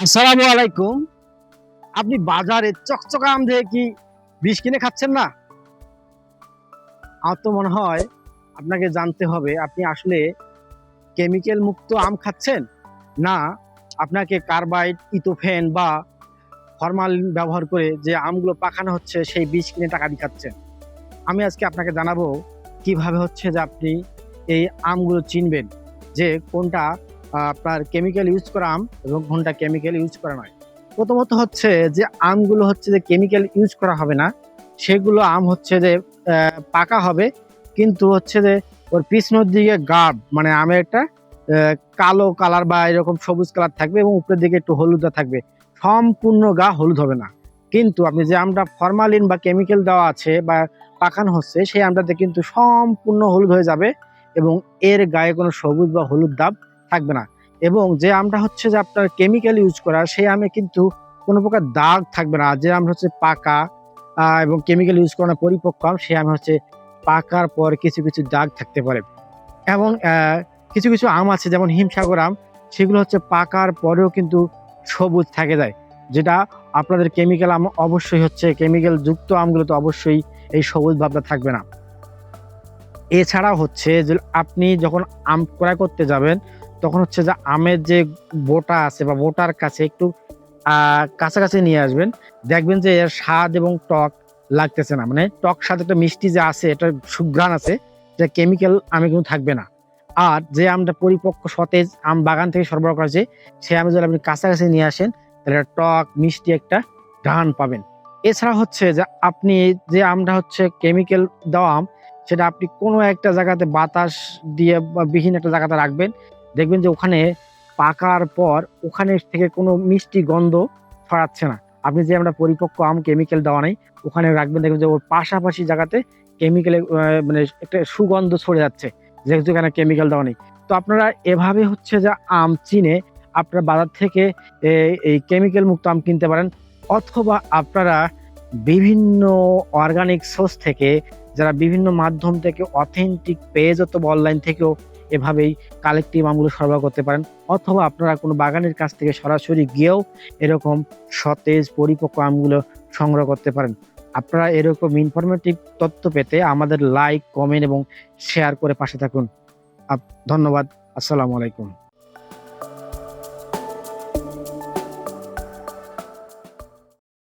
আসসালামু আলাইকুম। আপনি বাজারে চকচকা আম দিয়ে কি বিষ কিনে খাচ্ছেন না? আমার তো মনে হয় আপনাকে জানতে হবে আপনি আসলে কেমিক্যাল মুক্ত আম খাচ্ছেন, না আপনাকে কার্বাইড, ইথোফেন বা ফরমালিন ব্যবহার করে যে আমগুলো পাকানো হচ্ছে সেই বিষ কিনে টাকা দিয়ে খাচ্ছেন। আমি আজকে আপনাকে জানাবো কিভাবে হচ্ছে যে আপনি এই আমগুলো চিনবেন যে কোনটা আপনার কেমিক্যাল ইউজ করা আম এবং কোনটা কেমিক্যাল ইউজ করা নয়। প্রথমত হচ্ছে যে আমগুলো হচ্ছে যে কেমিক্যাল ইউজ করা হবে না, সেগুলো আম হচ্ছে যে পাকা হবে, কিন্তু হচ্ছে যে ওর পিছনের দিকে গাঢ় মানে আমের একটা কালো কালার বা এরকম সবুজ কালার থাকবে এবং উপরের দিকে একটু হলুদা থাকবে, সম্পূর্ণ গা হলুদ হবে না। কিন্তু আপনি যে আমটা ফরমালিন বা কেমিক্যাল দেওয়া আছে বা পাকানো হচ্ছে সেই আমটাতে কিন্তু সম্পূর্ণ হলুদ হয়ে যাবে এবং এর গায়ে কোনো সবুজ বা হলুদ দাগ থাকবে না। এবং যে আমটা হচ্ছে যে আপনার কেমিক্যাল ইউজ করা সেই আমে কিন্তু কোনো প্রকার দাগ থাকবে না। যে আম হচ্ছে পাকা এবং কেমিক্যাল ইউজ করা পরিপক্ক আম, সেই আম হচ্ছে পাকার পর কিছু কিছু দাগ থাকতে পারে। এবং কিছু কিছু আম আছে যেমন হিমসাগর আম, সেগুলো হচ্ছে পাকার পরেও কিন্তু সবুজ থেকে যায়, যেটা আপনাদের কেমিক্যাল আম অবশ্যই হচ্ছে কেমিক্যাল যুক্ত আমগুলো তো অবশ্যই এই সবুজ ভাবটা থাকবে না। এছাড়াও হচ্ছে যে আপনি যখন আম ক্রয় করতে যাবেন তখন হচ্ছে যে আমের যে বোটা আছে বা বোটার কাছে একটু কাছাকাছি নিয়ে আসবেন। দেখবেন যে এর স্বাদ এবং টক লাগতেছে না, মানে টক স্বাদ একটা মিষ্টি যে আছে, এটা সুঘ্রাণ আছে, যেটা কেমিক্যাল আমে কিন্তু থাকবে না। আর যে আমটা পরিপক্ক সতেজ আম বাগান থেকে সরবরাহ করা হয়েছে সেই আমে যদি আপনি কাছাকাছি নিয়ে আসেন তাহলে একটা টক মিষ্টি একটা ঘ্রাণ পাবেন। এছাড়া হচ্ছে যে আপনি যে আমটা হচ্ছে কেমিক্যাল দেওয়া আম, সেটা আপনি কোনো একটা জায়গাতে বাতাস দিয়ে বা বিহীন একটা জায়গাতে রাখবেন। দেখবেন যে ওখানে পাকার পর ওখানে থেকে কোনো মিষ্টি গন্ধ ছড়াচ্ছে না। আপনি যে আমরা পরিপক্ক আম কেমিক্যাল দেওয়া নেই ওখানে রাখবেন, দেখবেন যে ওর পাশাপাশি জায়গাতে কেমিক্যালের মানে একটা সুগন্ধ ছড়ে যাচ্ছে, যেহেতু এখানে কেমিক্যাল দেওয়া নেই। তো আপনারা এভাবে হচ্ছে যে আম চিনে আপনারা বাজার থেকে এই কেমিক্যাল মুক্ত আম কিনতে পারেন, অথবা আপনারা বিভিন্ন অর্গানিক সোর্স থেকে, যারা বিভিন্ন মাধ্যম থেকে অথেন্টিক পেজ অথবা অনলাইন থেকেও এভাবেই কালেক্টিভ আমগুলো সরবরাহ করতে পারেন, অথবা আপনারা কোনো বাগানের কাছ থেকে সরাসরি গিয়েও এরকম সতেজ পরিপক্ক আমগুলো সংগ্রহ করতে পারেন। আপনারা এরকম ইনফরমেটিভ তথ্য পেতে আমাদের লাইক, কমেন্ট এবং শেয়ার করে পাশে থাকুন। ধন্যবাদ। আসসালামু আলাইকুম।